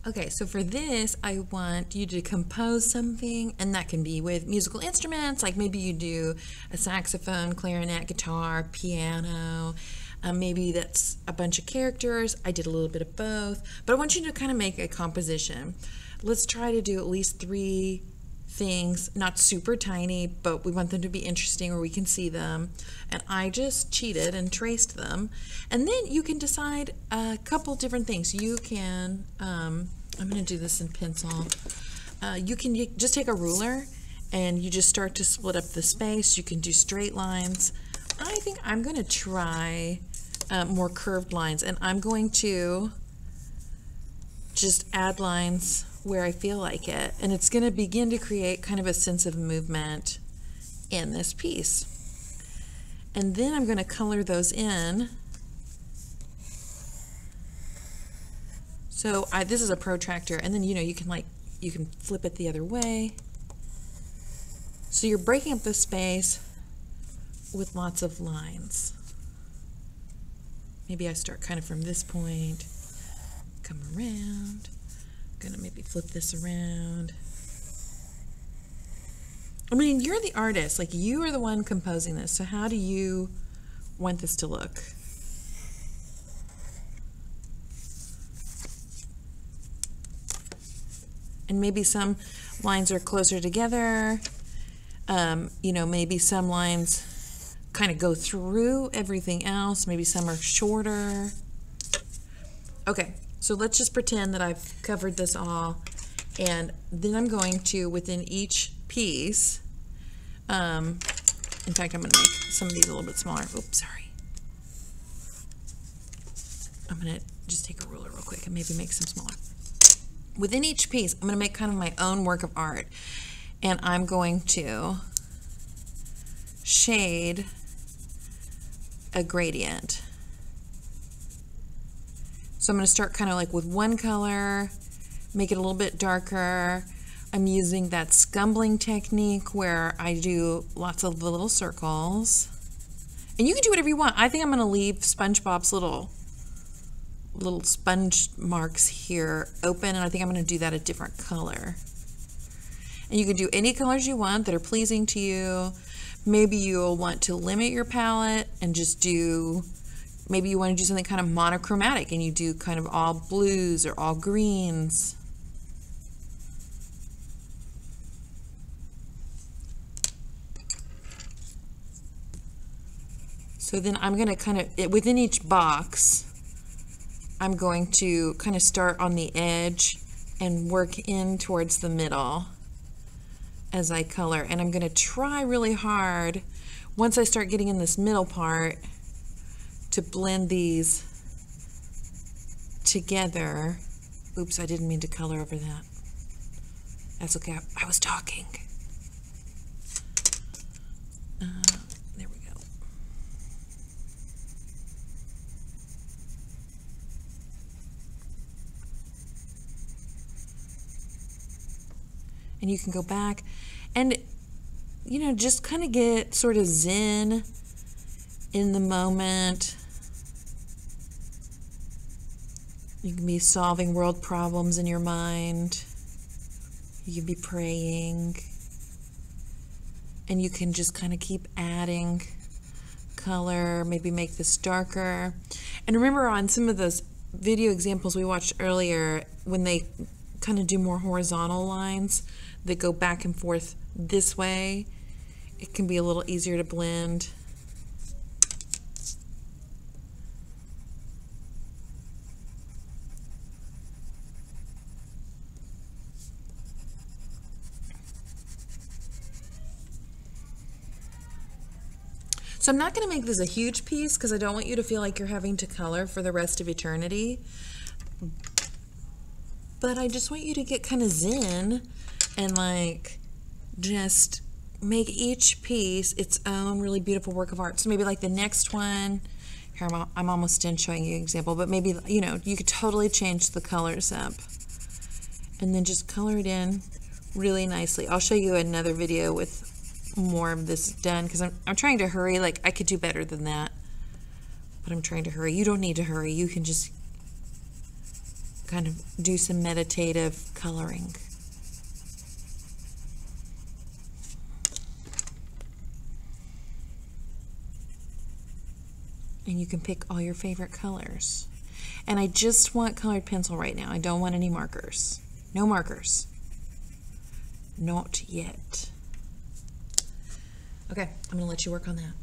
Okay, so for this, I want you to compose something, and that can be with musical instruments, like maybe you do a saxophone, clarinet, guitar, piano. Maybe that's a bunch of characters. I did a little bit of both, but I want you to kind of make a composition. Let's try to do at least 3 things, not super tiny, but we want them to be interesting where we can see them. And I just cheated and traced them. And then you can decide a couple different things. You can, I'm going to do this in pencil. You can just take a ruler and you just start to split up the space. You can do straight lines. I think I'm going to try more curved lines, and I'm going to just add lines where I feel like it, and it's going to begin to create kind of a sense of movement in this piece. And then I'm going to color those in. So this is a protractor, and then you can flip it the other way. So you're breaking up the space with lots of lines. Maybe I start kind of from this point, come around. Gonna maybe flip this around. I mean, you're the artist, like you are the one composing this, so how do you want this to look? And maybe some lines are closer together. Maybe some lines kind of go through everything else. Maybe some are shorter. Okay. So let's just pretend that I've covered this all, and then I'm going to, within each piece, in fact, I'm going to make some of these a little bit smaller. Oops, sorry. I'm going to just take a ruler real quick and maybe make some smaller. Within each piece, I'm going to make kind of my own work of art, and I'm going to shade a gradient. So I'm going to start kind of like with one color, make it a little bit darker. I'm using that scumbling technique where I do lots of little circles. And you can do whatever you want. I think I'm going to leave SpongeBob's little sponge marks here open, and I think I'm going to do that a different color. And you can do any colors you want that are pleasing to you. Maybe you'll want to limit your palette and just do, maybe you want to do something kind of monochromatic and you do kind of all blues or all greens. So then I'm going to kind of, within each box, I'm going to kind of start on the edge and work in towards the middle as I color. And I'm going to try really hard, once I start getting in this middle part, to blend these together. Oops, I didn't mean to color over that. That's okay, I was talking. There we go. And you can go back and, you know, just kind of get sort of zen in the moment. You can be solving world problems in your mind. You can be praying. And you can just kind of keep adding color, maybe make this darker. And remember, on some of those video examples we watched earlier, when they kind of do more horizontal lines that go back and forth this way, it can be a little easier to blend. So I'm not going to make this a huge piece because I don't want you to feel like you're having to color for the rest of eternity. But I just want you to get kind of zen and like just make each piece its own really beautiful work of art. So maybe like the next one, here I'm almost done showing you an example, but maybe, you know, you could totally change the colors up and then just color it in really nicely. I'll show you another video with more of this done because I'm trying to hurry. Like, I could do better than that, but I'm trying to hurry. You don't need to hurry. You can just kind of do some meditative coloring. And you can pick all your favorite colors. And I just want colored pencil right now. I don't want any markers. No markers. Not yet. Okay, I'm going to let you work on that.